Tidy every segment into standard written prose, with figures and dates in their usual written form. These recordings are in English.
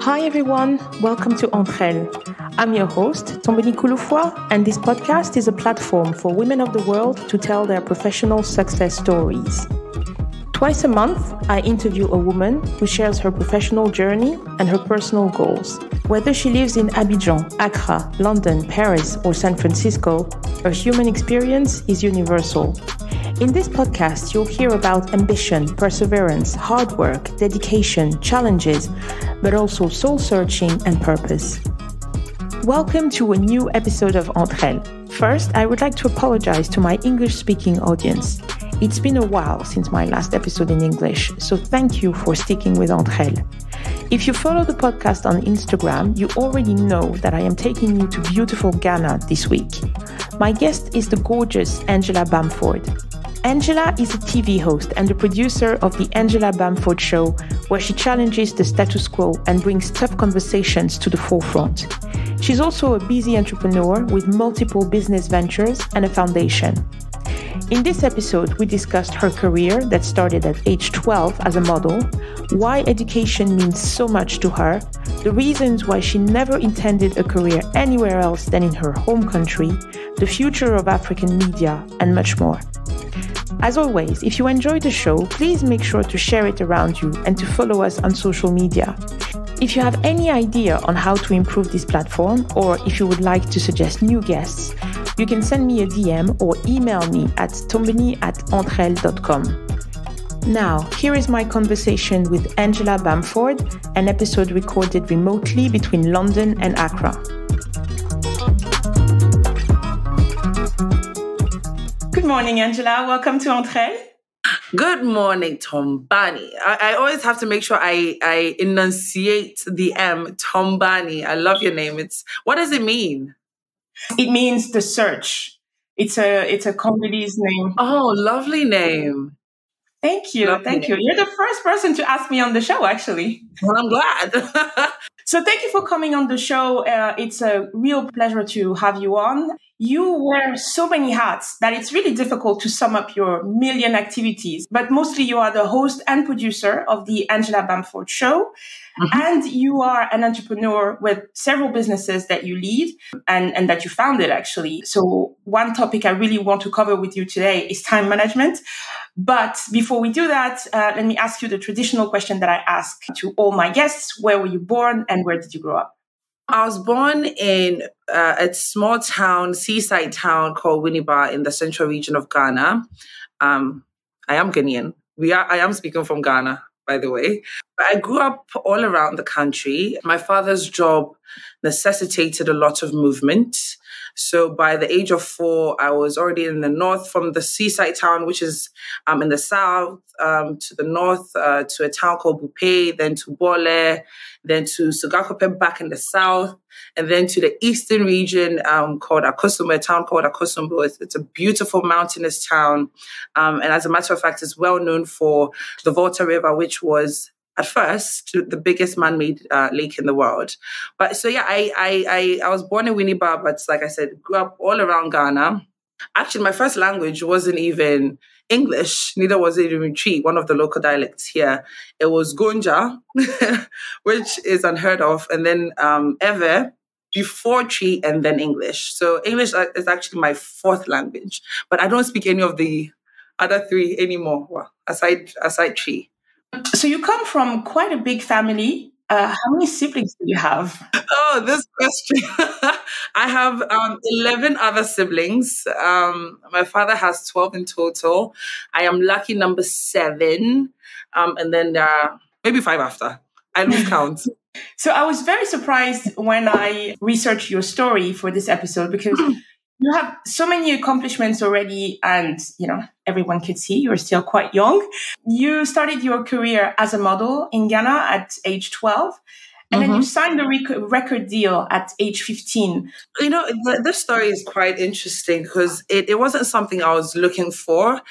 Hi everyone, welcome to Entre-Elles. I'm your host, Tombeni Kouloufoua, and this podcast is a platform for women of the world to tell their professional success stories. Twice a month, I interview a woman who shares her professional journey and her personal goals. Whether she lives in Abidjan, Accra, London, Paris, or San Francisco, her human experience is universal. In this podcast, you'll hear about ambition, perseverance, hard work, dedication, challenges, but also soul-searching and purpose. Welcome to a new episode of Entre-Elles. First, I would like to apologize to my English-speaking audience. It's been a while since my last episode in English, so thank you for sticking with Entre-Elles. If you follow the podcast on Instagram, you already know that I am taking you to beautiful Ghana this week. My guest is the gorgeous Angela Bamford. Angela is a TV host and the producer of the Angela Bamford Show, where she challenges the status quo and brings tough conversations to the forefront. She's also a busy entrepreneur with multiple business ventures and a foundation. In this episode, we discussed her career that started at age 12 as a model, why education means so much to her, the reasons why she never intended a career anywhere else than in her home country, the future of African media, and much more. As always, if you enjoyed the show, please make sure to share it around you and to follow us on social media. If you have any idea on how to improve this platform, or if you would like to suggest new guests, you can send me a DM or email me at tombeni@entreelles.com. Now, here is my conversation with Angela Bamford, an episode recorded remotely between London and Accra. Good morning, Angela. Welcome to Entre-Elles. Good morning, Tombani. I always have to make sure I enunciate the M, Tombani. I love your name. What does it mean? It means the search. It's a Congolese name. Oh, lovely name. Thank you. Thank you. You're the first person to ask me on the show, actually. Well, I'm glad. So thank you for coming on the show. It's a real pleasure to have you on. You wear so many hats that it's really difficult to sum up your million activities. But mostly you are the host and producer of the Angela Bamford Show. Mm-hmm. And you are an entrepreneur with several businesses that you lead and that you founded, actually. So one topic I really want to cover with you today is time management. But before we do that, let me ask you the traditional question that I ask to all my guests. Where were you born and where did you grow up? I was born in a small town, seaside town called Winneba in the central region of Ghana. I am Ghanaian. I am speaking from Ghana, by the way. But I grew up all around the country. My father's job necessitated a lot of movement. So by the age of 4, I was already in the north, from the seaside town, which is in the south, to the north, to a town called Bupe, then to Bole, then to Sugakope back in the south, and then to the eastern region called Akosombo, a town called Akosombo. It's a beautiful mountainous town. And as a matter of fact, it's well known for the Volta River, which was at first the biggest man-made lake in the world. But so yeah, I was born in Winneba, but like I said, grew up all around Ghana. Actually, my first language wasn't even English, neither was it even Twi, one of the local dialects here. It was Gonja, which is unheard of, and then Ewe before Twi, and then English. So English is actually my 4th language, but I don't speak any of the other 3 anymore, well, aside Twi. So you come from quite a big family. How many siblings do you have? Oh, this question. I have 11 other siblings. My father has 12 in total. I am lucky number 7. And then maybe 5 after. I lose count. So I was very surprised when I researched your story for this episode because you have so many accomplishments already, and everyone could see you're still quite young. You started your career as a model in Ghana at age 12, and then you signed a record deal at age 15. This story is quite interesting because it wasn't something I was looking for.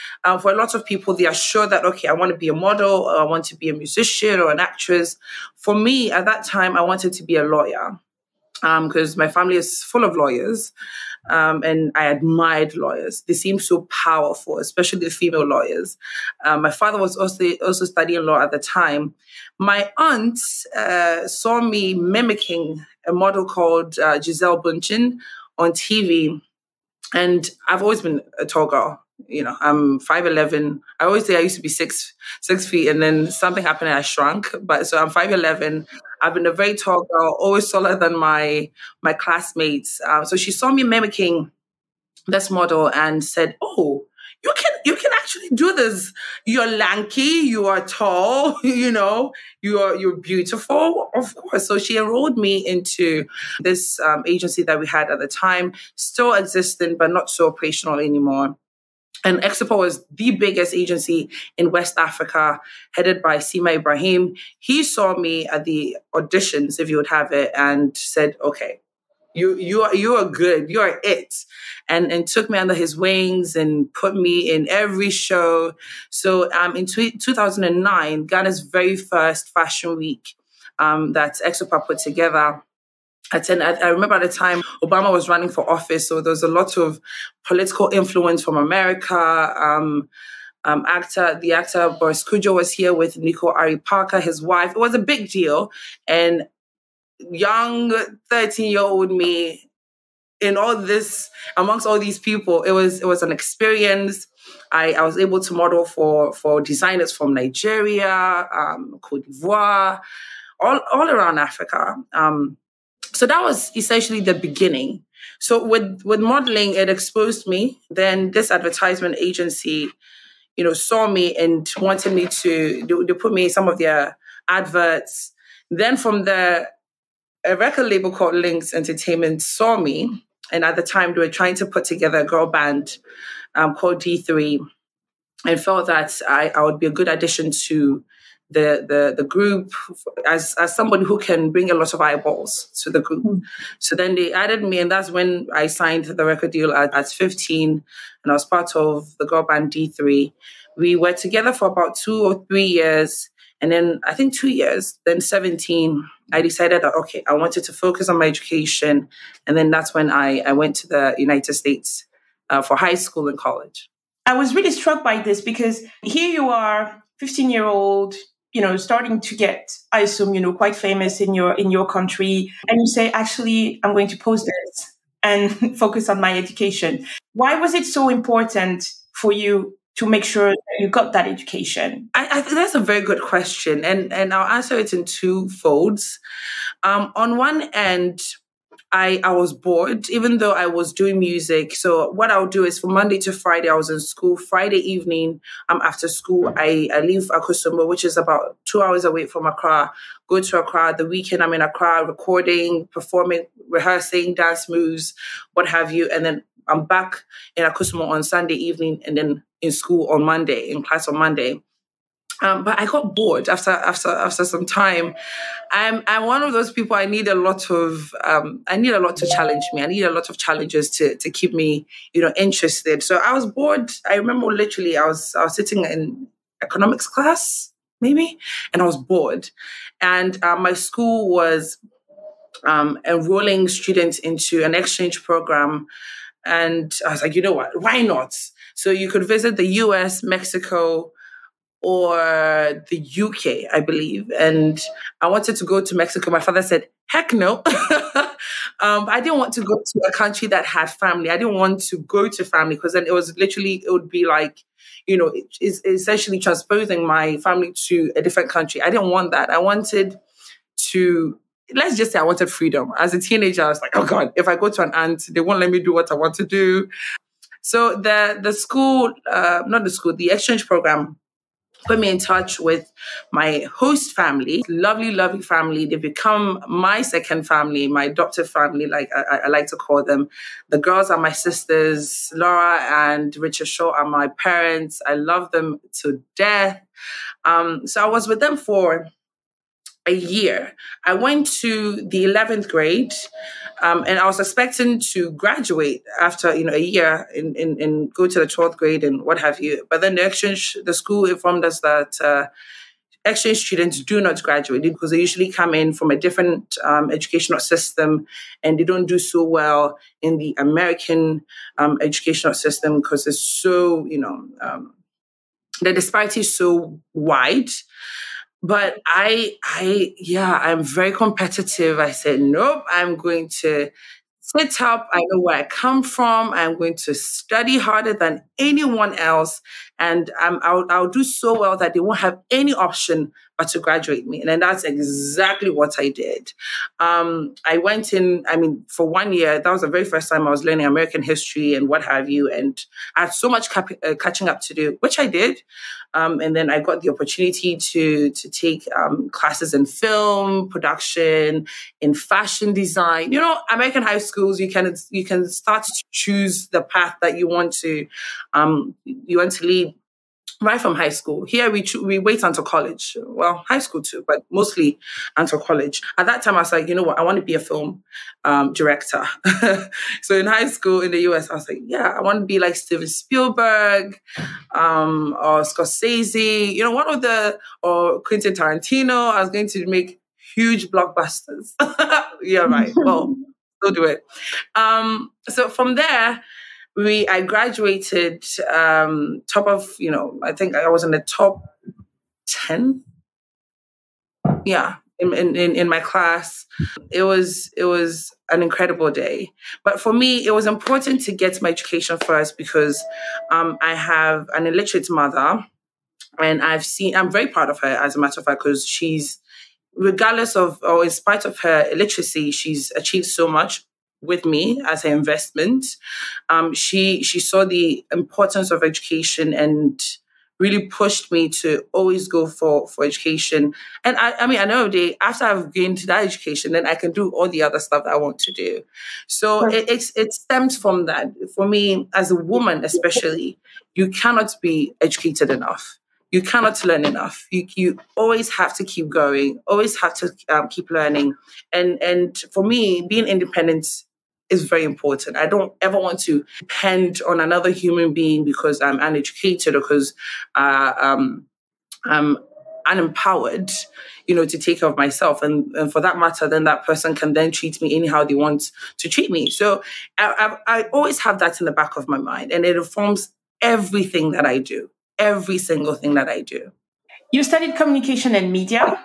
For a lot of people, they are sure that, okay, I want to be a model, or I want to be a musician or an actress. For me, at that time, I wanted to be a lawyer. because my family is full of lawyers, and I admired lawyers. They seemed so powerful, especially the female lawyers. My father was also studying law at the time. My aunt saw me mimicking a model called Giselle Bundchen on TV, and I've always been a tall girl. I'm 5'11". I always say I used to be 6 feet, and then something happened and I shrunk. But so I'm 5'11". I've been a very tall girl, always taller than my classmates. So she saw me mimicking this model and said, "Oh, you can actually do this. You're lanky, you are tall, you're beautiful, of course." So she enrolled me into this agency that we had at the time, still existing but not so operational anymore. And Exepo was the biggest agency in West Africa, headed by Sima Ibrahim. He saw me at the auditions, if you would have it, and said, "Okay, you are good. You are it," and took me under his wings and put me in every show. So in 2009, Ghana's very first fashion week that Exepo put together. I remember at the time Obama was running for office, so there was a lot of political influence from America. The actor Boris Kujo was here with Nico Ari Parker, his wife. It was a big deal, and young 13-year-old me in all this, amongst all these people, it was an experience. I was able to model for designers from Nigeria, Cote d'Ivoire, all around Africa. So that was essentially the beginning. So with modeling, it exposed me. Then this advertisement agency, saw me and wanted me to, they put me in some of their adverts. Then from there, a record label called Lynx Entertainment saw me. And at the time, they were trying to put together a girl band called D3, and felt that I would be a good addition to the group as somebody who can bring a lot of eyeballs to the group. Mm. So then they added me, and that's when I signed the record deal at 15, and I was part of the girl band D3. We were together for about 2 or 3 years, and then I think 2 years, then 17, I decided that, okay, I wanted to focus on my education, and then that's when I went to the United States for high school and college. I was really struck by this because here you are, 15-year-old, starting to get, I assume, quite famous in your country. And you say, actually, I'm going to post this and focus on my education. Why was it so important for you to make sure that you got that education? I think that's a very good question. And I'll answer it in two folds. On one end, I was bored, even though I was doing music. So what I would do is from Monday to Friday, I was in school. Friday evening, after school, I leave Akosombo, which is about 2 hours away from Accra, go to Accra. The weekend, I'm in Accra, recording, performing, rehearsing, dance moves, what have you. And then I'm back in Akosombo on Sunday evening, and then in school on Monday, in class on Monday. But I got bored after some time. I'm one of those people. I need a lot to challenge me. I need a lot of challenges to keep me, interested. So I was bored. I remember literally I was sitting in economics class maybe, and I was bored. And my school was enrolling students into an exchange program, and I was like, you know what? Why not? So you could visit the US, Mexico, or the UK, I believe. And I wanted to go to Mexico. My father said, heck no. I didn't want to go to a country that had family. I didn't want to go to family because then it would be like, it's essentially transposing my family to a different country. I didn't want that. I wanted to, let's just say I wanted freedom. As a teenager, I was like, oh God, if I go to an aunt, they won't let me do what I want to do. So the exchange program put me in touch with my host family, lovely, lovely family. They become my second family, my adoptive family, like I like to call them. The girls are my sisters. Laura and Richard Shaw are my parents. I love them to death. So I was with them for a year. I went to the 11th grade, and I was expecting to graduate after a year and go to the 12th grade and what have you. But then the school informed us that exchange students do not graduate because they usually come in from a different educational system, and they don't do so well in the American educational system because it's so, the disparity is so wide. But I'm very competitive. I said, nope, I'm going to sit up. I know where I come from. I'm going to study harder than anyone else. And I'll do so well that they won't have any option but to graduate me. And then that's exactly what I did. I went in, for 1 year, that was the very first time I was learning American history and what have you. And I had so much catching up to do, which I did. And then I got the opportunity to take classes in film production, in fashion design. American high schools, you can start to choose the path that you want to lead right from high school. Here we wait until college. Well, high school too, but mostly until college. At that time, I was like, you know what? I want to be a film director. So in high school in the US, I was like, yeah, I want to be like Steven Spielberg or Scorsese, or Quentin Tarantino. I was going to make huge blockbusters. Yeah, right. Well, go do it. So from there, I graduated top of, I think I was in the top 10. Yeah, in my class. It was an incredible day. But for me, it was important to get my education first because I have an illiterate mother, and I'm very proud of her, as a matter of fact, because she's, regardless of, or in spite of her illiteracy, she's achieved so much with me as an investment. She saw the importance of education and really pushed me to always go for education. And I know after I've gained that education, then I can do all the other stuff that I want to do. So it stems from that. For me, as a woman especially, you cannot be educated enough. You cannot learn enough. You always have to keep going, always have to keep learning. And for me, being independent is very important. I don't ever want to depend on another human being because I'm uneducated or because I'm unempowered, to take care of myself. And for that matter, then that person can then treat me anyhow they want to treat me. So I always have that in the back of my mind, and it informs everything that I do, every single thing that I do. You studied communication and media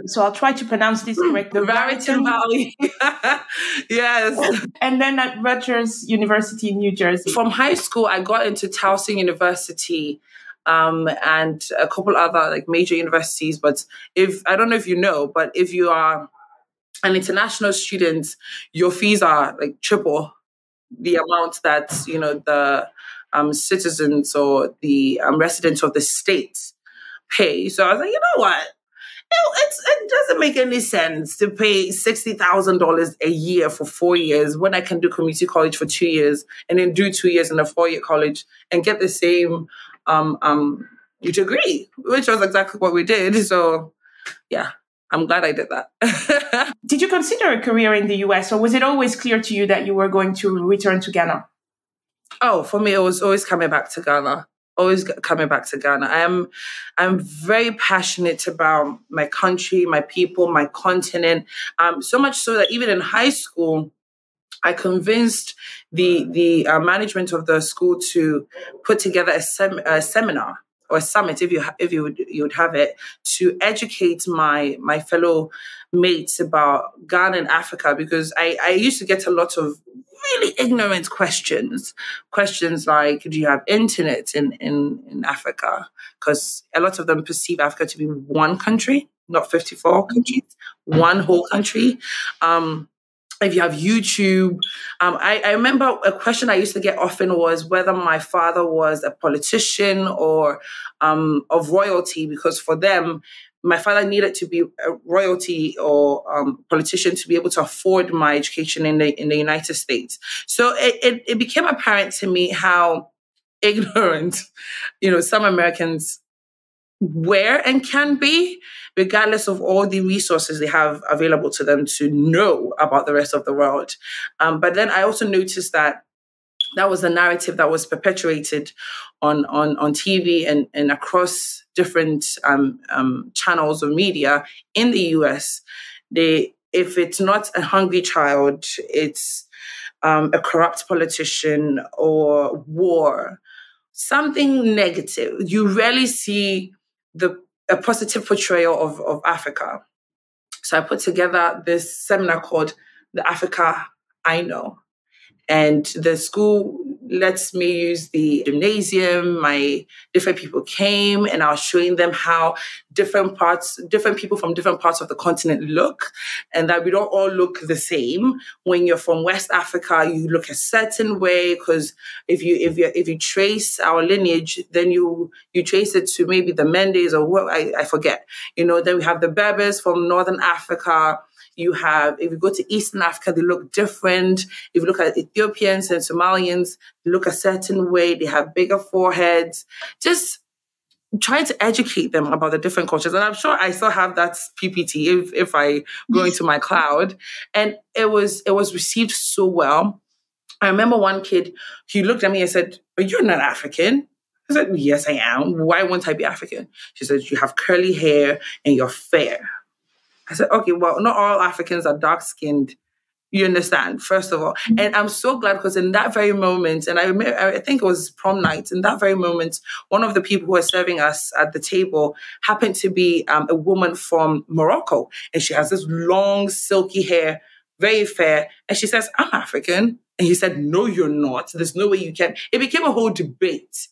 so I'll try to pronounce this correctly. The Raritan Valley. Yes. And then at Rutgers University in New Jersey. From high school, I got into Towson University and a couple other major universities. But I don't know if you know, but if you are an international student, your fees are triple the amount that, the citizens or the residents of the state pay. So I was like, you know what? It doesn't make any sense to pay $60,000 a year for 4 years when I can do community college for 2 years and then do 2 years in a 4-year college and get the same degree, which was exactly what we did. So yeah, I'm glad I did that. Did you consider a career in the US, or was it always clear to you that you were going to return to Ghana? Oh, for me, it was always coming back to Ghana. Always coming back to Ghana. I'm very passionate about my country, my people, my continent. So much so that even in high school, I convinced the management of the school to put together a seminar or a summit, if you would have it, to educate my fellow mates about Ghana and Africa, because I used to get a lot of really ignorant questions like, do you have internet in Africa? Because a lot of them perceive Africa to be one country, not 54 countries, one whole country. If you have YouTube, I remember a question I used to get often was whether my father was a politician or of royalty, because for them, my father needed to be a royalty or politician to be able to afford my education in the United States. So it became apparent to me how ignorant, some Americans were and can be, regardless of all the resources they have available to them to know about the rest of the world. But then I also noticed that That was the narrative that was perpetuated on TV and across different channels of media in the US. If it's not a hungry child, it's a corrupt politician or war, something negative. You rarely see a positive portrayal of Africa. So I put together this seminar called The Africa I Know. And the school lets me use the gymnasium. My different people came, and I was showing them how different people from different parts of the continent look, and that we don't all look the same. When you're from West Africa, you look a certain way, because if you trace our lineage, then you trace it to maybe the Mendes or what I forget. Then we have the Berbers from Northern Africa. If you go to Eastern Africa, they look different. If you look at Ethiopians and Somalians, they look a certain way. They have bigger foreheads. Just trying to educate them about the different cultures. And I'm sure I still have that PPT if I go into my cloud. And it was received so well. I remember one kid, he looked at me and said, "But you're not African." I said, "Yes, I am. Why won't I be African?" She said, "You have curly hair and you're fair." I said, "Okay, well, not all Africans are dark-skinned. You understand, first of all." And I'm so glad, because in that very moment, and I think it was prom night, in that very moment, one of the people who was serving us at the table happened to be a woman from Morocco. And she has this long, silky hair, very fair. And she says, "I'm African." And he said, "No, you're not. There's no way you can." It became a whole debate.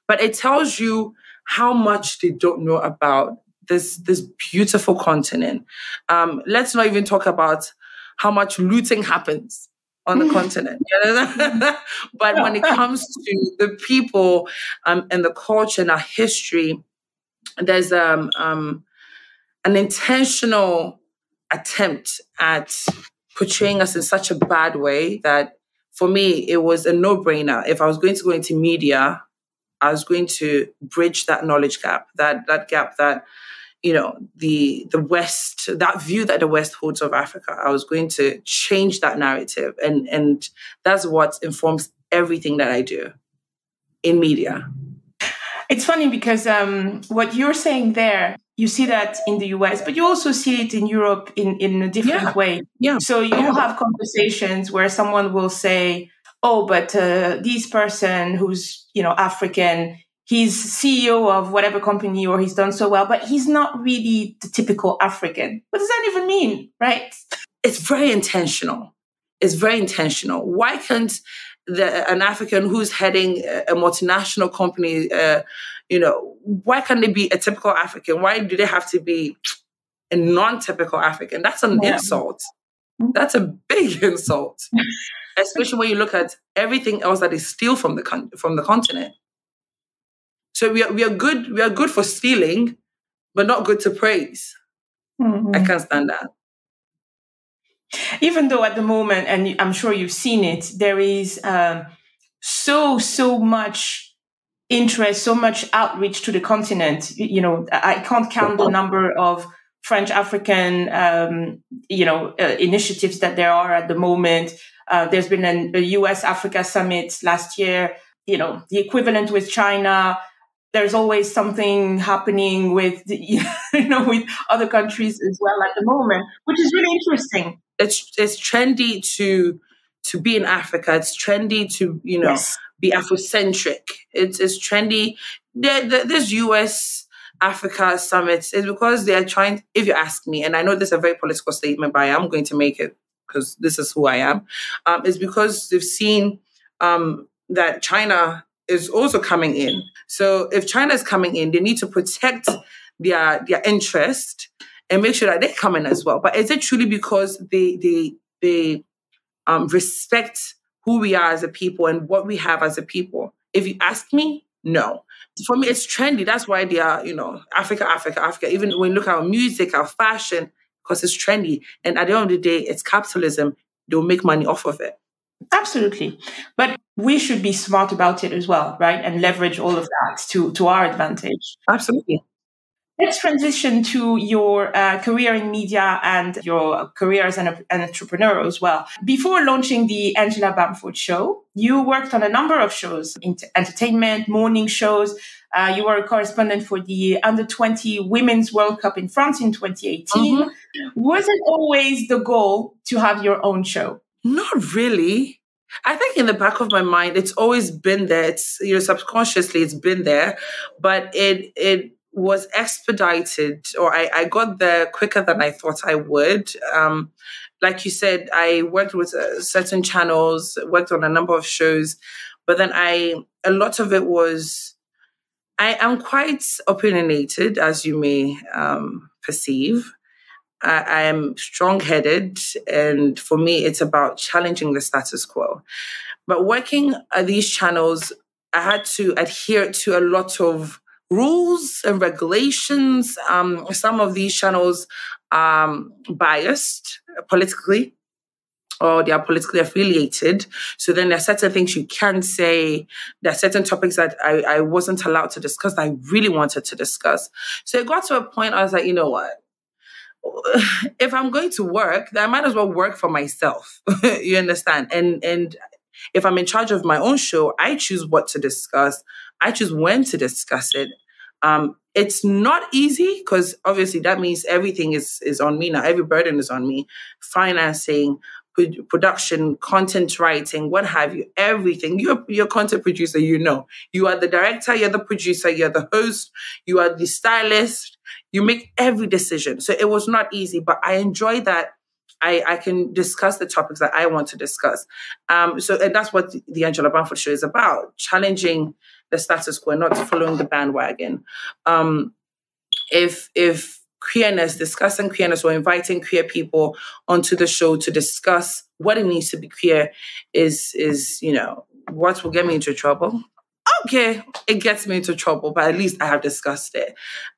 But it tells you how much they don't know about this beautiful continent. Let's not even talk about how much looting happens on the continent. But when it comes to the people and the culture and our history, there's an intentional attempt at portraying us in such a bad way that, for me, it was a no-brainer. If I was going to go into media, I was going to bridge that knowledge gap, that gap that the West, that view that the West holds of Africa. I was going to change that narrative. And that's what informs everything that I do in media. It's funny because what you're saying there, you see that in the US, but you also see it in Europe in a different way. Yeah. So you have conversations where someone will say, "Oh, but this person who's, African, he's CEO of whatever company, or he's done so well, but he's not really the typical African." What does that even mean, right? It's very intentional. Why can't an African who's heading a multinational company, why can't they be a typical African? Why do they have to be a non-typical African? That's an insult. That's a big insult, especially when you look at everything else that is steal from the continent. So we are good. We are good for stealing, but not good to praise. Mm-hmm. I can't stand that. Even though at the moment, and I'm sure you've seen it, there is so much interest, so much outreach to the continent. I can't count the number of French African, initiatives that there are at the moment. There's been a US Africa summit last year. The equivalent with China. There's always something happening with, with other countries as well at the moment, which is really interesting. It's trendy to be in Africa. It's trendy to, be Afrocentric. It's trendy. This US Africa summits is because they are trying, if you ask me, and I know this is a very political statement, but I am going to make it because this is who I am. It's because they've seen that China is also coming in. So if China is coming in, they need to protect their interest and make sure that they come in as well. But is it truly because they respect who we are as a people and what we have as a people? If you ask me, no. For me, it's trendy. That's why they are, Africa. Even when you look at our music, our fashion, because it's trendy. And at the end of the day, it's capitalism. They'll make money off of it. Absolutely. But we should be smart about it as well, right? And leverage all of that to our advantage. Absolutely. Let's transition to your career in media and your career as an entrepreneur as well. Before launching the Angela Bamford show, you worked on a number of shows, entertainment, morning shows. You were a correspondent for the Under-20 Women's World Cup in France in 2018. Mm-hmm. Was it always the goal to have your own show? Not really. I think in the back of my mind, it's always been there. It's, subconsciously it's been there, but it was expedited, or I got there quicker than I thought I would. Like you said, I worked with certain channels, worked on a number of shows, but then a lot of it was, I am quite opinionated, as you may perceive. I am strong-headed, and for me, it's about challenging the status quo. But working at these channels, I had to adhere to a lot of rules and regulations. Some of these channels are biased politically, or they are politically affiliated. So then there are certain things you can say. There are certain topics that I wasn't allowed to discuss that I really wanted to discuss. So it got to a point I was like, you know what? If I'm going to work, then I might as well work for myself. You understand? And if I'm in charge of my own show, I choose what to discuss. I choose when to discuss it. It's not easy because obviously that means everything is on me now. Every burden is on me. Financing, production, content writing, what have you, everything. You're a content producer, You are the director, you're the producer, you're the host, you are the stylist. You make every decision. So it was not easy, but I enjoy that I can discuss the topics that I want to discuss. And that's what the Angela Bamford show is about, challenging the status quo, not following the bandwagon. If discussing queerness or inviting queer people onto the show to discuss what it means to be queer is what will get me into trouble. Okay, it gets me into trouble, but at least I have discussed it.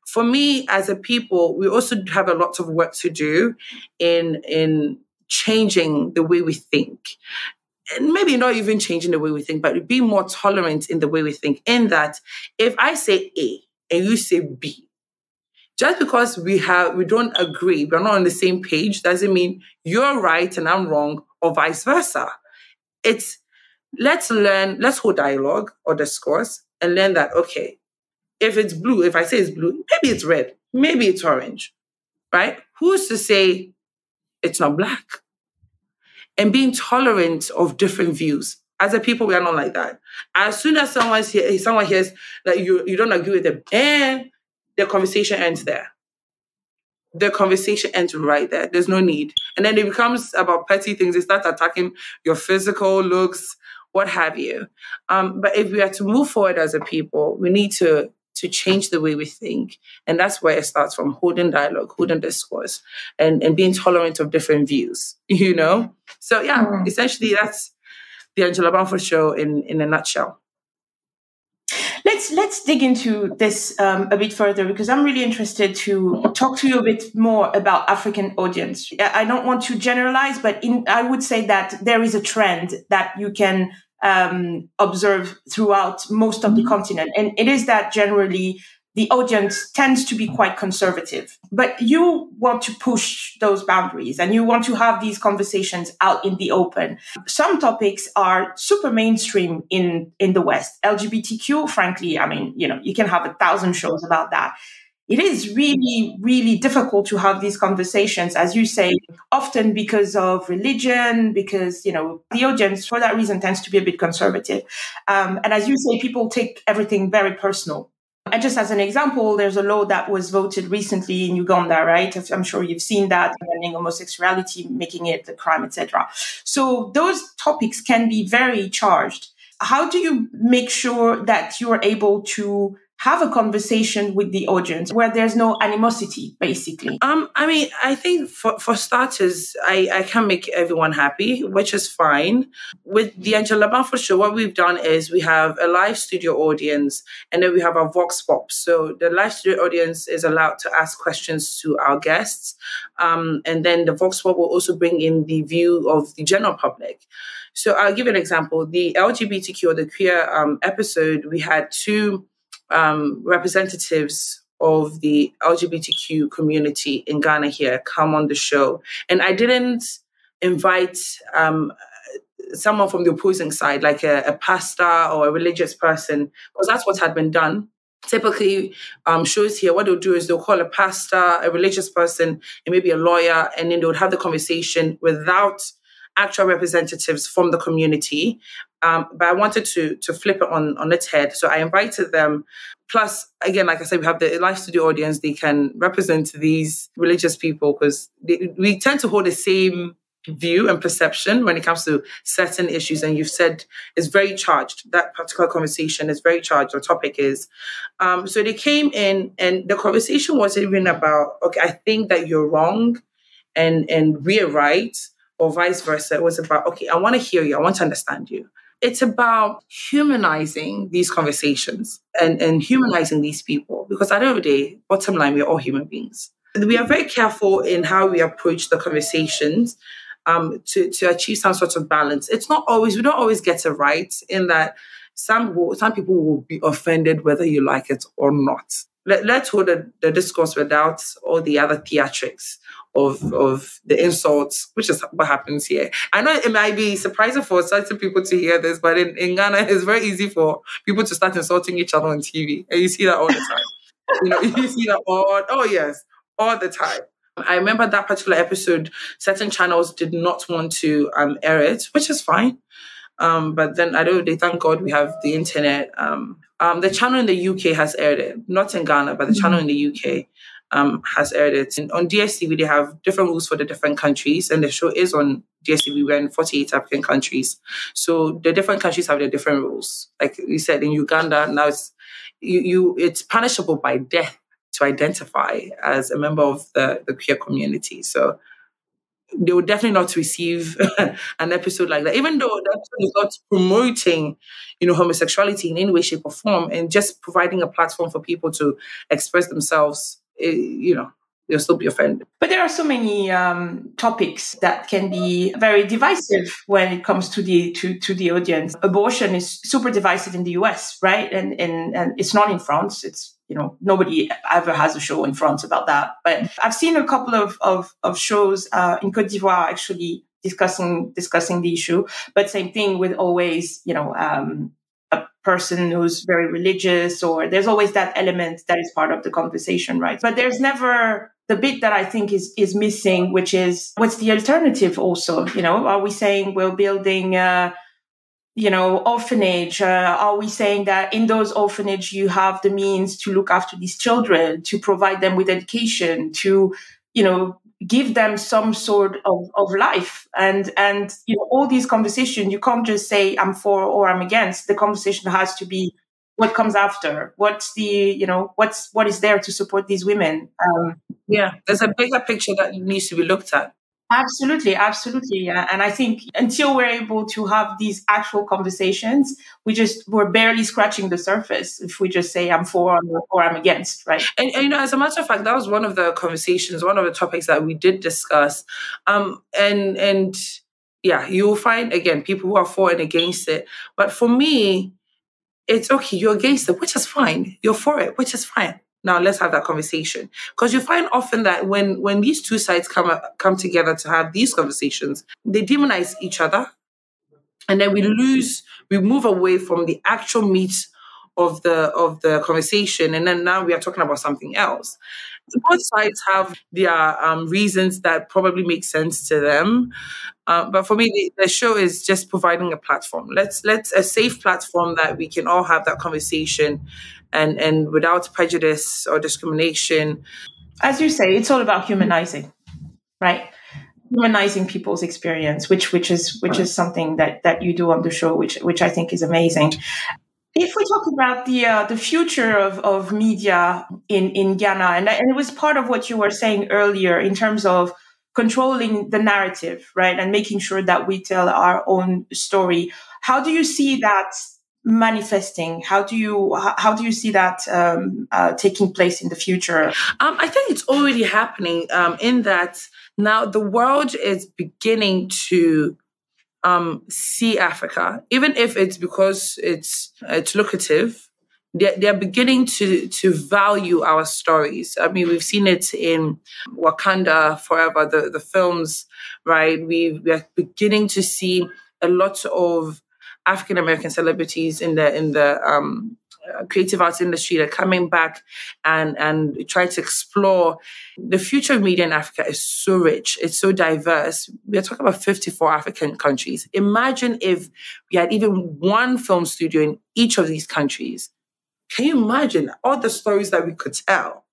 For me, as a people, we also have a lot of work to do in changing the way we think. And maybe not even changing the way we think, but being more tolerant in the way we think. In that, if I say A and you say B, just because we don't agree, we're not on the same page, doesn't mean you're right and I'm wrong, or vice versa. Let's hold dialogue or discourse and learn that, okay, if it's blue, if I say it's blue, maybe it's red, maybe it's orange, right? Who's to say it's not black? And being tolerant of different views. As a people, we are not like that. As soon as someone hears that you don't agree with them, and the conversation ends there. The conversation ends right there. There's no need. And then it becomes about petty things. They start attacking your physical looks, what have you. But if we are to move forward as a people, we need to change the way we think. And that's where it starts, from holding dialogue, holding discourse, and being tolerant of different views, So essentially that's the Angela Bamford show in a nutshell. Let's dig into this a bit further, because I'm really interested to talk to you a bit more about African audience. I don't want to generalize, but I would say that there is a trend that you can observe throughout most of the continent. And it is that generally the audience tends to be quite conservative. But you want to push those boundaries and you want to have these conversations out in the open. Some topics are super mainstream in the West. LGBTQ, frankly, you can have 1,000 shows about that. It is really, really difficult to have these conversations, as you say, often because of religion, because, the audience for that reason tends to be a bit conservative. And as you say, people take everything very personal. And just as an example, there's a law that was voted recently in Uganda, right? I'm sure you've seen that, banning homosexuality, making it a crime, etc. So those topics can be very charged. How do you make sure that you're able to have a conversation with the audience where there's no animosity, basically? I think for starters, I can make everyone happy, which is fine. With the Angela Bamford show, what we've done is we have a live studio audience, and then we have our Vox Pop. So the live studio audience is allowed to ask questions to our guests. And then the Vox Pop will also bring in the view of the general public. So I'll give you an example. The LGBTQ, or the queer episode, we had two representatives of the LGBTQ community in Ghana here come on the show. And I didn't invite someone from the opposing side, like a pastor or a religious person, because that's what had been done. Typically, shows here, what they'll do is they'll call a pastor, a religious person, and maybe a lawyer, and then they would have the conversation without actual representatives from the community. But I wanted to flip it on its head. So I invited them. Plus, again, like I said, we have the live studio audience. They can represent these religious people because we tend to hold the same view and perception when it comes to certain issues. And you've said it's very charged. That particular conversation is very charged, or topic is. So they came in and the conversation wasn't even about, okay, I think that you're wrong and we're right, or vice versa. It was about, okay, I want to hear you. I want to understand you. It's about humanizing these conversations and humanizing these people. Because at the end of the day, bottom line, we're all human beings. We are very careful in how we approach the conversations to achieve some sort of balance. It's not always, we don't always get it right, in that some people will be offended whether you like it or not. Let's hold the discourse without all the other theatrics of the insults, which is what happens here. I know it might be surprising for certain people to hear this, but in Ghana, it's very easy for people to start insulting each other on TV. And you see that all the time. You see that all the time. I remember that particular episode, certain channels did not want to air it, which is fine. But then thank God we have the internet. The channel in the UK has aired it, not in Ghana, but the channel in the UK has aired it. And on DSTV, they have different rules for the different countries, and the show is on DSTV. We're in 48 African countries. So the different countries have their different rules. Like you said, in Uganda, now it's punishable by death to identify as a member of the queer community. So they would definitely not receive an episode like that, even though that episode is not promoting, homosexuality in any way, shape, or form, and just providing a platform for people to express themselves. They'll still be offended. But there are so many topics that can be very divisive when it comes to the audience. Abortion is super divisive in the US, right? And it's not in France. It's nobody ever has a show in France about that. But I've seen a couple of shows in Côte d'Ivoire actually discussing the issue. But same thing with always, a person who's very religious, or there's always that element that is part of the conversation, right? But there's never the bit that I think is missing, which is what's the alternative also? Are we saying we're building orphanage? Are we saying that in those orphanage you have the means to look after these children, to provide them with education, to, give them some sort of life? And all these conversations, you can't just say I'm for or I'm against. The conversation has to be what comes after. What's what is there to support these women? There's a bigger picture that needs to be looked at. Absolutely. Yeah. And I think until we're able to have these actual conversations, we're barely scratching the surface if we just say I'm for or I'm against, right? And as a matter of fact, that was one of the conversations, one of the topics that we did discuss. You'll find, again, people who are for and against it. But for me, it's okay, you're against it, which is fine. You're for it, which is fine. Now let's have that conversation. Because you find often that when these two sides come together to have these conversations, they demonize each other. And then we move away from the actual meat of the conversation. And then now we are talking about something else. Both sides have their reasons that probably make sense to them. But for me, the show is just providing a platform. Let's a safe platform that we can all have that conversation and without prejudice or discrimination. As you say, it's all about humanizing, right? Humanizing people's experience, which is something that you do on the show, which I think is amazing. If we talk about the future of media in Ghana, and it was part of what you were saying earlier in terms of controlling the narrative, right, and making sure that we tell our own story. How do you see that manifesting? How do you see that taking place in the future? I think it's already happening. In that now the world is beginning to see Africa, even if it's because it's lucrative, they're beginning to value our stories. I mean, we've seen it in Wakanda Forever, the films, right? We are beginning to see a lot of African American celebrities in the creative arts industry that are coming back and try to explore. The future of media in Africa is so rich, it's so diverse. We're talking about 54 African countries. Imagine if we had even one film studio in each of these countries. Can you imagine all the stories that we could tell?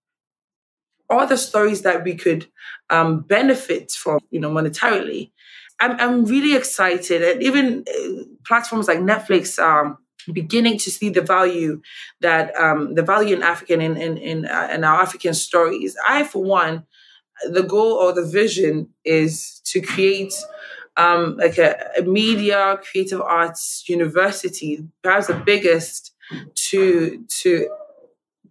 All the stories that we could benefit from, monetarily. I'm really excited. And even platforms like Netflix are beginning to see the value in African in our African stories. I, for one, the goal or the vision is to create like a media creative arts university, perhaps the biggest to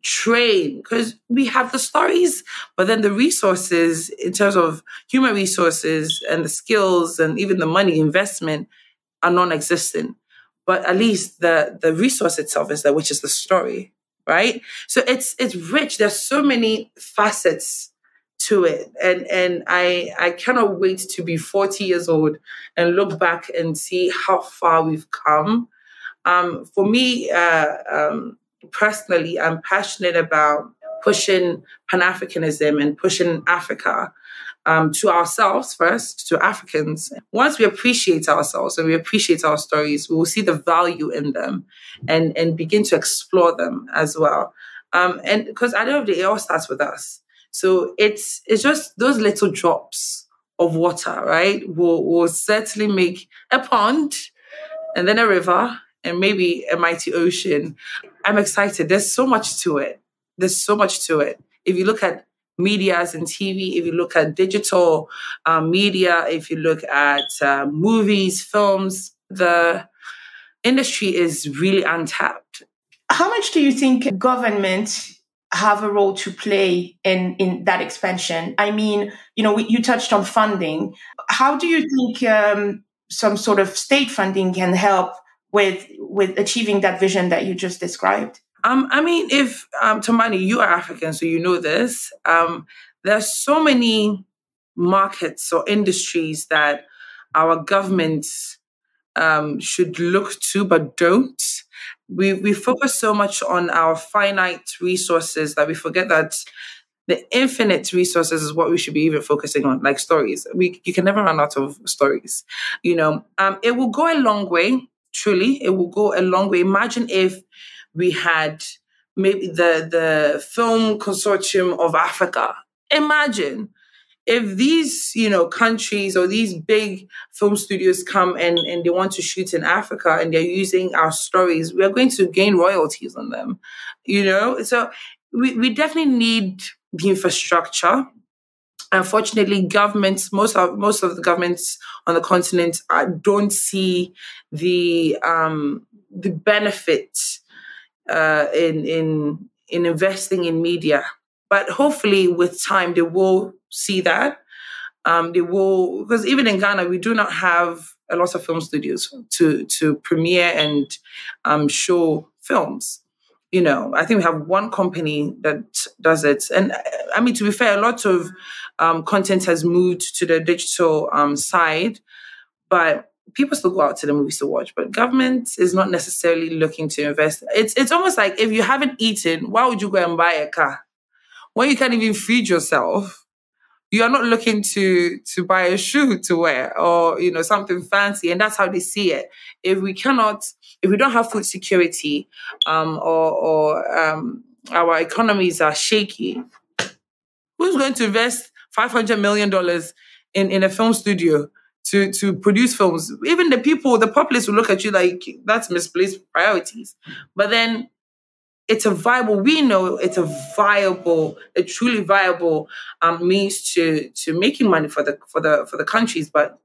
train, because we have the stories, but then the resources in terms of human resources and the skills and even the money investment are non-existent. But at least the resource itself is there, which is the story, right? So it's rich. There's so many facets to it. And I cannot wait to be 40 years old and look back and see how far we've come. For me, personally, I'm passionate about pushing Pan-Africanism and pushing Africa to ourselves first, to Africans. Once we appreciate ourselves and we appreciate our stories, we will see the value in them and begin to explore them as well. And because at the end of the day, it all starts with us. So it's just those little drops of water, right, will certainly make a pond and then a river and maybe a mighty ocean. I'm excited. There's so much to it. If you look at medias and TV, if you look at digital media, if you look at movies, films, the industry is really untapped. How much do you think government have a role to play in that expansion? I mean, you touched on funding. How do you think some sort of state funding can help with achieving that vision that you just described? I mean, if Tombani, you are African, so you know this. There's so many markets or industries that our governments should look to, but don't. We focus so much on our finite resources that we forget that the infinite resources is what we should be even focusing on, like stories. You can never run out of stories. It will go a long way. Truly, it will go a long way. Imagine if we had maybe the Film Consortium of Africa. Imagine if these, countries or these big film studios come and they want to shoot in Africa and they're using our stories, we're going to gain royalties on them, So we definitely need the infrastructure. Unfortunately, governments, most of the governments on the continent don't see the benefit in investing in media. But hopefully, with time, they will see that. They will, because even in Ghana, we do not have a lot of film studios to premiere and show films. I think we have one company that does it. And I mean, to be fair, a lot of content has moved to the digital side, but people still go out to the movies to watch. But government is not necessarily looking to invest. It's almost like if you haven't eaten, why would you go and buy a car? When you can't even feed yourself, you are not looking to buy a shoe to wear or, something fancy. And that's how they see it. If we don't have food security, or our economies are shaky, who's going to invest $500 million in a film studio to produce films? Even the populace will look at you like that's misplaced priorities. But then we know it's a truly viable means to making money for the countries, but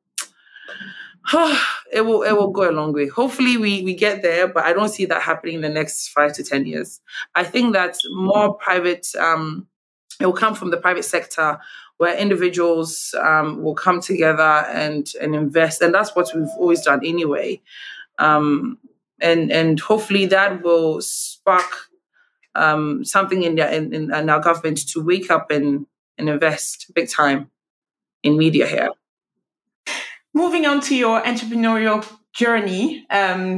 it will go a long way. Hopefully we get there, but I don't see that happening in the next 5 to 10 years. I think that more private, it will come from the private sector where individuals will come together and invest. And that's what we've always done anyway. And hopefully that will spark something in our government to wake up and invest big time in media here. Moving on to your entrepreneurial journey,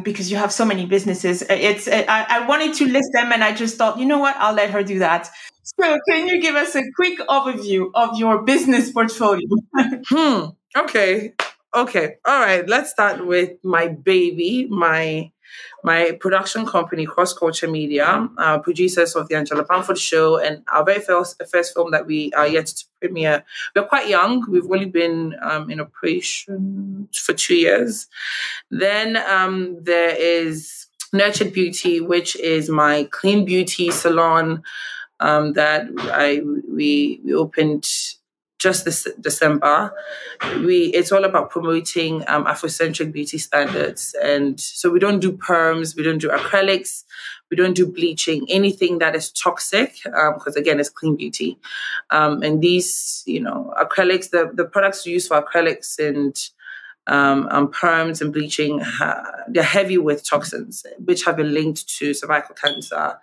because you have so many businesses. I wanted to list them, and I just thought, you know what, I'll let her do that. So can you give us a quick overview of your business portfolio? Okay. All right. Let's start with my baby, my production company, Cross Culture Media, producers of the Angela Bamford show, and our very first film that we are yet to premiere. We're quite young. We've only been in operation for 2 years. Then there is Nurtured Beauty, which is my clean beauty salon that we opened just this December. It's all about promoting Afrocentric beauty standards. And so we don't do perms, we don't do acrylics, we don't do bleaching, anything that is toxic, because again, it's clean beauty. And these, acrylics, the products used for acrylics and perms and bleaching, they're heavy with toxins, which have been linked to cervical cancer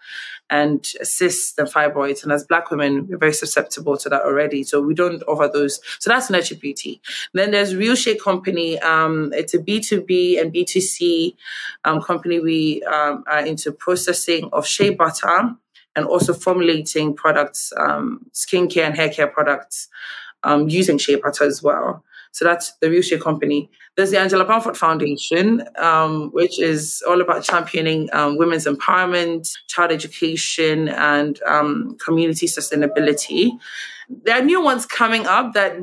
and cysts and fibroids. And as Black women, we're very susceptible to that already. So we don't offer those. So that's Nurtured Beauty. Then there's Real Shea Company. It's a B2B and B2C company. We are into processing of shea butter and also formulating products, skincare and hair care products using shea butter as well. So that's the Real Shea Company. There's the Angela Bamford Foundation, which is all about championing women's empowerment, child education, and community sustainability. There are new ones coming up that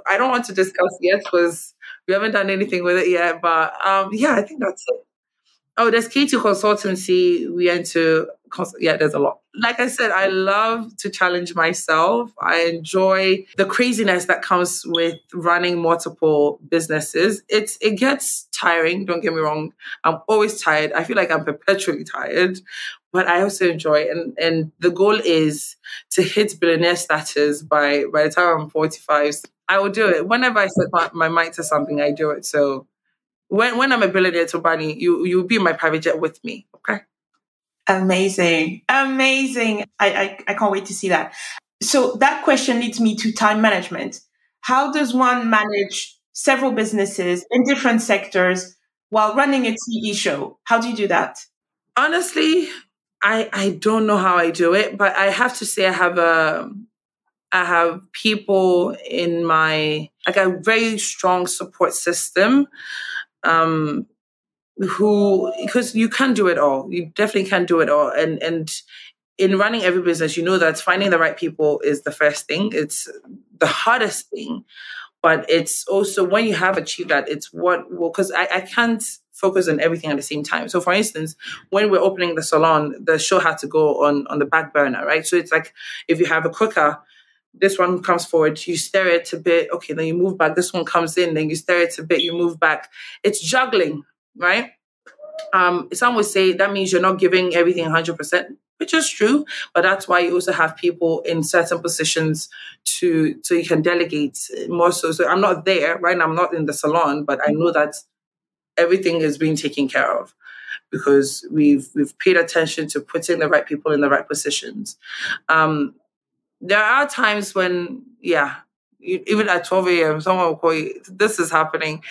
I don't want to discuss yet because we haven't done anything with it yet. But I think that's it. Oh, there's K2 Consultancy. There's a lot. Like I said, I love to challenge myself. I enjoy the craziness that comes with running multiple businesses. It gets tiring, don't get me wrong. I'm always tired. I feel like I'm perpetually tired, but I also enjoy it. And the goal is to hit billionaire status by the time I'm 45. I will do it. Whenever I set my mind to something, I do it. So when I'm a billionaire, Tobani, you'll be in my private jet with me, okay? Amazing. I can't wait to see that. So that question leads me to time management. How does one manage several businesses in different sectors while running a TV show? How do you do that? Honestly, I don't know how I do it, but I have to say I have people in a very strong support system. Because you can't do it all. You definitely can't do it all. And in running every business, you know that finding the right people is the first thing. It's the hardest thing. But it's also when you have achieved that, it's because I can't focus on everything at the same time. So for instance, when we're opening the salon, the show had to go on the back burner, right? So it's like if you have a cooker, this one comes forward, you stare it a bit, okay, then you move back, this one comes in, then you stare it a bit, you move back. It's juggling, right? Some would say that means you're not giving everything 100%, which is true, but that's why you also have people in certain positions so you can delegate more so. So I'm not there, right? I'm not in the salon, but I know that everything is being taken care of because we've paid attention to putting the right people in the right positions. There are times when, even at 12 a.m., someone will call you, this is happening.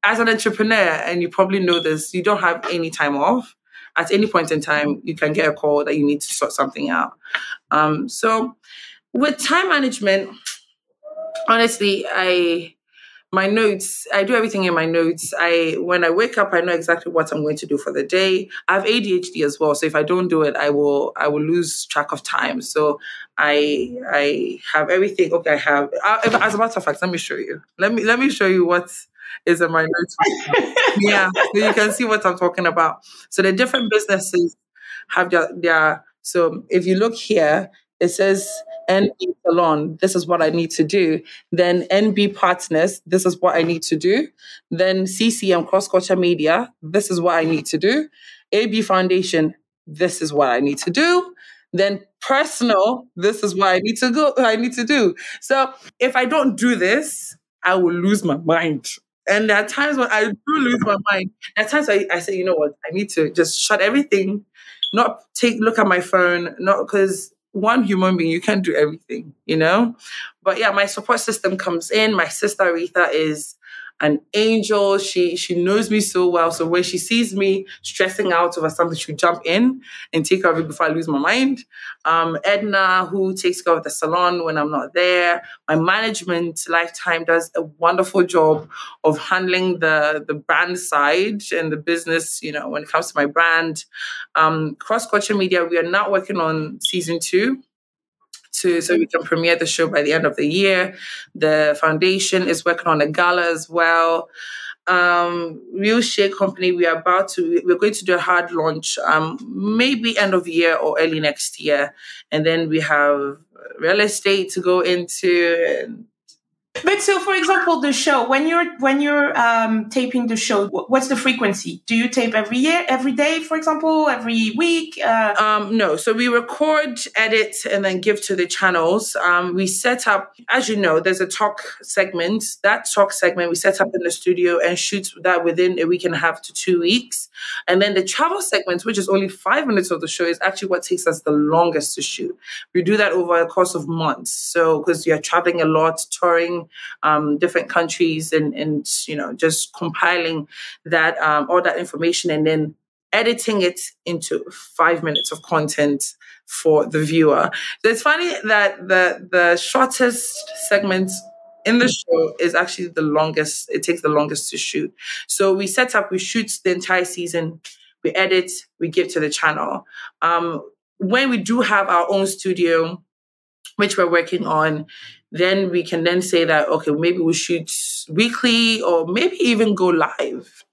As an entrepreneur, and you probably know this, you don't have any time off. At any point in time, you can get a call that you need to sort something out. So with time management, honestly, my notes, I do everything in my notes. When I wake up, I know exactly what I'm going to do for the day. I have ADHD as well. So if I don't do it, I will lose track of time. So I have everything. Okay, as a matter of fact, let me show you. Let me show you what is in my notes. Yeah, so you can see what I'm talking about. So the different businesses have their so if you look here, it says NB Salon, this is what I need to do. Then NB Partners, this is what I need to do. Then CCM Cross Culture Media, this is what I need to do. AB Foundation, this is what I need to do. Then personal, this is what I need to do. So if I don't do this, I will lose my mind. And there are times when I do lose my mind. There are times I say, you know what, I need to just shut everything, not look at my phone, not because one human being, you can't do everything, you know? But yeah, my support system comes in. My sister Aretha is an angel. She knows me so well. So when she sees me stressing out over something, she'll jump in and take care of it before I lose my mind. Edna, who takes care of the salon when I'm not there. My management, Lifetime, does a wonderful job of handling the brand side and the business, you know, when it comes to my brand. Cross Culture Media, we are now working on season 2. So we can premiere the show by the end of the year. The foundation is working on a gala as well. Real Shea Company, we're going to do a hard launch, maybe end of year or early next year. And then we have real estate to go into. But so, for example, the show, when you're taping the show, what's the frequency? Do you tape every year, every day, for example, every week? No. So we record, edit, and then give to the channels. We set up, as you know, there's a talk segment. That talk segment we set up in the studio and shoot that within a week and a half to 2 weeks. And then the travel segment, which is only 5 minutes of the show, is actually what takes us the longest to shoot. We do that over a course of months. So because you're traveling a lot, touring different countries and you know, just compiling that all that information and then editing it into 5 minutes of content for the viewer. So it's funny that the shortest segment in the show is actually the longest. It takes the longest to shoot. So we shoot the entire season, we edit, we give to the channel. When we do have our own studio, which we're working on, then we can then say that, okay, maybe we'll shoot weekly or maybe even go live.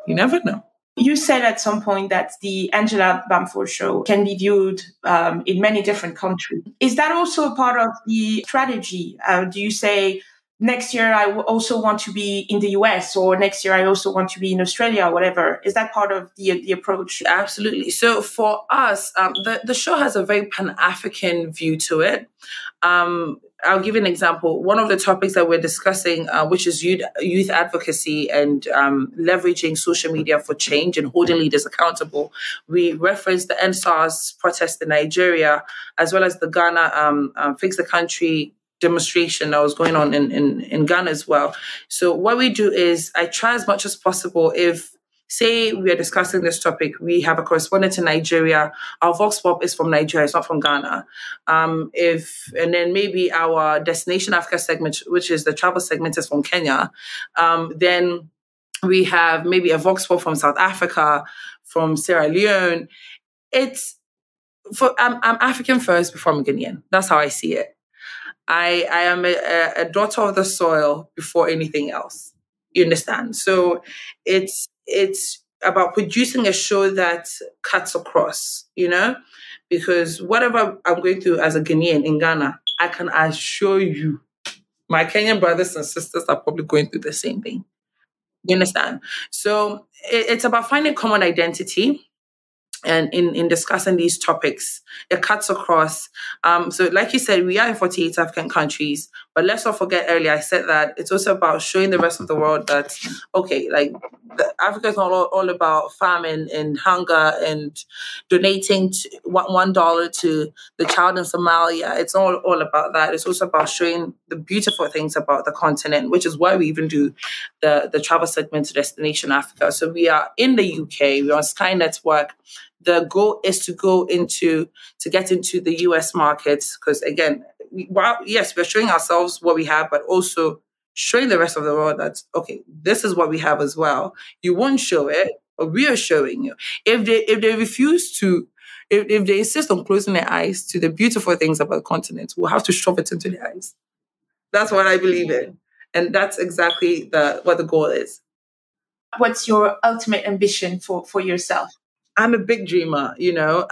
You never know. You said at some point that the Angela Bamford show can be viewed in many different countries. Is that also a part of the strategy? Do you say, next year I also want to be in the US, or next year I also want to be in Australia, or whatever? Is that part of the approach? Absolutely. So for us, the show has a very Pan-African view to it. I'll give you an example. One of the topics that we're discussing, which is youth advocacy and leveraging social media for change and holding leaders accountable. We referenced the NSAS protest in Nigeria, as well as the Ghana Fix the Country demonstration that was going on in Ghana as well. So what we do is I try as much as possible, if say we are discussing this topic, we have a correspondent in Nigeria, our Vox Pop is from Nigeria, it's not from Ghana. And then maybe our Destination Africa segment, which is the travel segment, is from Kenya. Then we have maybe a Vox Pop from South Africa, from Sierra Leone. I'm African first before I'm Ghanaian. That's how I see it. I am a daughter of the soil before anything else. You understand? So it's about producing a show that cuts across, you know, because whatever I'm going through as a Ghanaian in Ghana, I can assure you my Kenyan brothers and sisters are probably going through the same thing. You understand? So it's about finding common identity. And in discussing these topics, it cuts across. So like you said, we are in 48 African countries, but let's not forget earlier, I said that it's also about showing the rest of the world that, okay, like Africa is not all about famine and hunger and donating $1 to the child in Somalia. It's all about that. It's also about showing the beautiful things about the continent, which is why we even do the travel segment to Destination Africa. So we are in the UK, we're on Sky Network. The goal is to get into the US markets, because again, yes, we're showing ourselves what we have, but also showing the rest of the world that, okay, this is what we have as well. You won't show it, but we are showing you. If they refuse to, if they insist on closing their eyes to the beautiful things about the continent, we'll have to shove it into their eyes. That's what I believe in. And that's exactly what the goal is. What's your ultimate ambition for yourself? I'm a big dreamer, you know.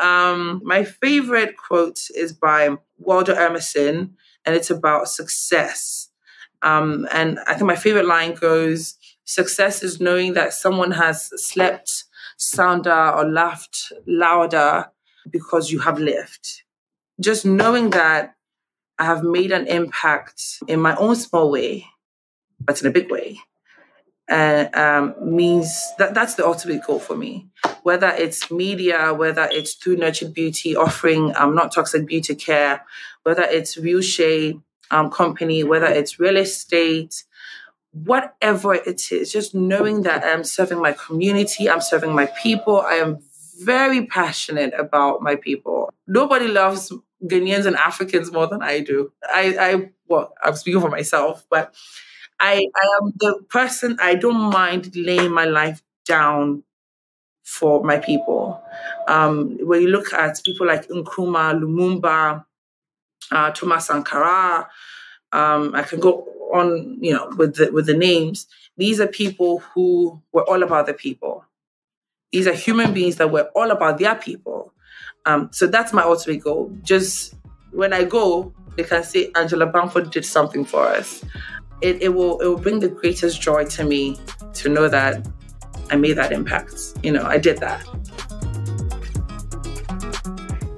My favorite quote is by Walter Emerson, and it's about success. And I think my favorite line goes, success is knowing that someone has slept sounder or laughed louder because you have lived. Just knowing that I have made an impact in my own small way, but in a big way, means that's the ultimate goal for me. whether it's media, whether it's through Nurtured Beauty offering not toxic beauty care, whether it's Real Shea company, whether it's real estate, whatever it is, just knowing that I'm serving my community, I'm serving my people. I am very passionate about my people. Nobody loves Ghanaians and Africans more than I do. Well, I'm speaking for myself, but I am the person, I don't mind laying my life down for my people. When you look at people like Nkrumah, Lumumba, Thomas Sankara, I can go on, with the names. These are people who were all about the people. These are human beings that were all about their people. So that's my ultimate goal. Just when I go, they can say Angela Bamford did something for us. It will bring the greatest joy to me to know that I made that impact. I did that.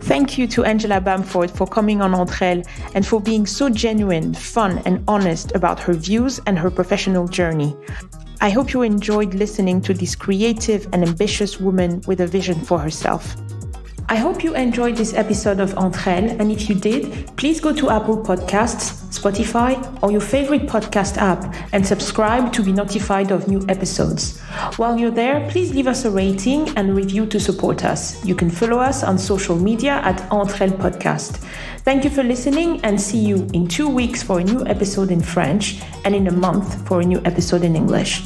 Thank you to Angela Bamford for coming on Entre-Elles and for being so genuine, fun, and honest about her views and her professional journey. I hope you enjoyed listening to this creative and ambitious woman with a vision for herself. I hope you enjoyed this episode of Entre-Elles, and if you did, please go to Apple Podcasts, Spotify, or your favorite podcast app and subscribe to be notified of new episodes. While you're there, please leave us a rating and review to support us. You can follow us on social media at Entre-Elles Podcast. Thank you for listening, and see you in 2 weeks for a new episode in French and in a month for a new episode in English.